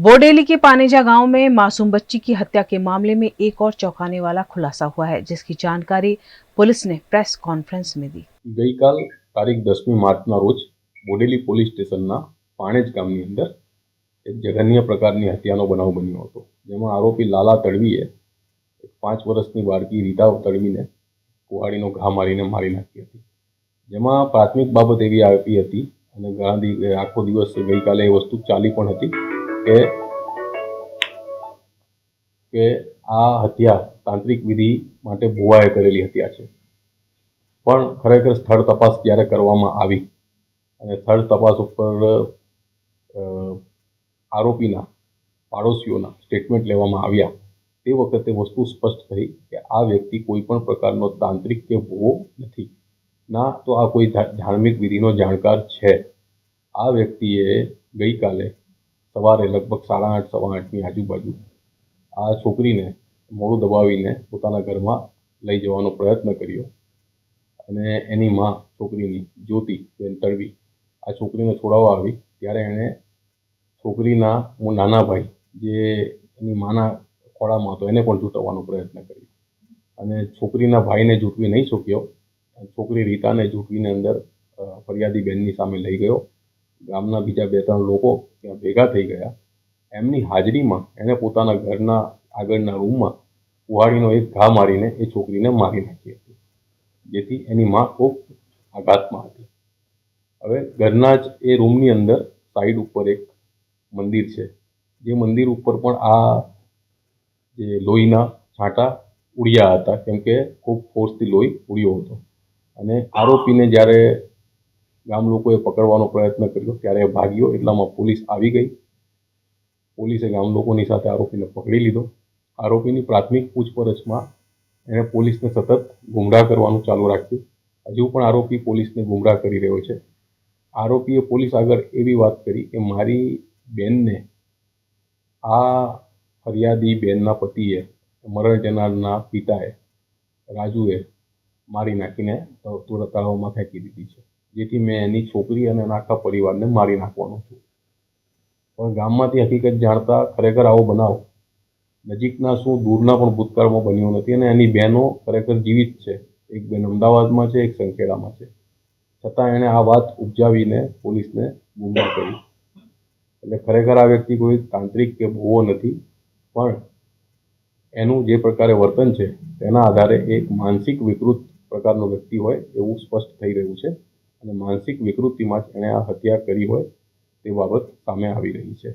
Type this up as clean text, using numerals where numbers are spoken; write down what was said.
बोडेली के पानेजा गांव में मासूम बच्ची की हत्या के मामले में एक और चौंकाने वाला खुलासा हुआ है, जिसकी जानकारी पुलिस ने प्रेस कॉन्फ्रेंस में दी। ગઈકાલ તારીખ 10મી માર્ચના રોજ બોડેલી પોલીસ સ્ટેશનના પાણેજ ગામની અંદર એક જઘન્ય પ્રકારની હત્યાનો બનાવ બન્યો હતો, જેમાં આરોપી લાલા તડવીએ 5 વર્ષની બાળકી રીતા તડવીને કુહાડીનો ઘા મારીને મારી નાખી હતી। જેમાં પ્રાથમિક બાબત એવી આવી હતી અને આખો દિવસ ગઈકાલે એ વસ્તુ ચાલી પણ હતી કે આ હત્યા તાંત્રિક વિધિ માટે ભુવાએ કરેલી હત્યા છે। પણ ખરેખર સ્થળ તપાસ જ્યારે કરવામાં આવી અને સ્થળ તપાસ ઉપર આરોપીના પાડોશીઓના સ્ટેટમેન્ટ લેવામાં આવ્યા તે વખતે વસ્તુ સ્પષ્ટ થઈ કે આ વ્યક્તિ કોઈ પણ પ્રકારનો તાંત્રિક કે ભુવો નથી, ના તો આ કોઈ ધાર્મિક વિધિનો જાણકાર છે। આ વ્યક્તિએ ગઈકાલે સવારે લગભગ 8:30 સવા 8ની આજુબાજુ આ છોકરીને મોઢું દબાવીને પોતાના ઘરમાં લઈ જવાનો પ્રયત્ન કર્યો અને એની માં છોકરીની જ્યોતિબેન તડવી આ છોકરીને છોડાવવા આવી ત્યારે એણે છોકરીના નાના ભાઈ જે એની માના ખોળામાં હતો એને પણ ઝૂંટવવાનો પ્રયત્ન કર્યો અને છોકરીના ભાઈને ઝૂંટવી નહીં શક્યો। છોકરી રીતાને ઝૂંટવીને અંદર ફરિયાદી બેનની સામે લઈ ગયો। ગામના બીજા 2-3 લોકો ત્યાં ભેગા થઈ ગયા। એમની હાજરીમાં એણે પોતાના ઘરના આગળના રૂમમાં કુહાડીનો એક ઘા મારીને એ છોકરીને મારી નાખી હતી, જેથી એની માં ખૂબ આઘાતમાં હતી। હવે ઘરના જ એ રૂમની અંદર સાઈડ ઉપર એક મંદિર છે, જે મંદિર ઉપર પણ આ જે લોહીના છાંટા ઉડ્યા હતા, કેમ કે ખૂબ ફોર્સથી લોહી ઉડ્યો હતો અને આરોપીને જ્યારે ગામ લોકોએ પકડવાનો પ્રયત્ન કર્યો ત્યારે ભાગ્યો, એટલામાં પોલીસ આવી ગઈ। પોલીસે ગામ લોકોની સાથે આરોપીને પકડી લીધો। આરોપીની પ્રાથમિક પૂછપરછમાં એણે પોલીસને સતત ગુમરાહ કરવાનું ચાલુ રાખ્યું। હજુ પણ આરોપી પોલીસને ગુમરાહ કરી રહ્યો છે। આરોપીએ પોલીસ આગળ એવી વાત કરી કે મારી બેનને આ ફરિયાદી બેનના પતિએ મરણ જનારના પિતાએ રાજુએ મારી નાખીને તળાવમાં ફેંકી દીધી છે, જેથી મેં એની છોકરી અને એના આખા પરિવારને મારી નાખવાનો છું। પણ ગામમાંથી હકીકત જાણતા ખરેખર આવો બનાવ નજીકના શું દૂરના પણ ભૂતકાળમાં બન્યો નથી અને એની બહેનો ખરેખર જીવિત છે। એક બેન અમદાવાદમાં છે, એક સંખેડામાં છે, છતાં એણે આ વાત ઉપજાવીને પોલીસને ગુમરાહ કરી। એટલે ખરેખર આ વ્યક્તિ કોઈ તાંત્રિક કે ભુવો નથી, પણ એનું જે પ્રકારે વર્તન છે તેના આધારે એક માનસિક વિકૃત પ્રકારનો વ્યક્તિ હોય એવું સ્પષ્ટ થઈ રહ્યું છે અને માનસિક વિકૃતિમાં જ એણે આ હત્યા કરી હોય તે બાબત સામે આવી રહી છે।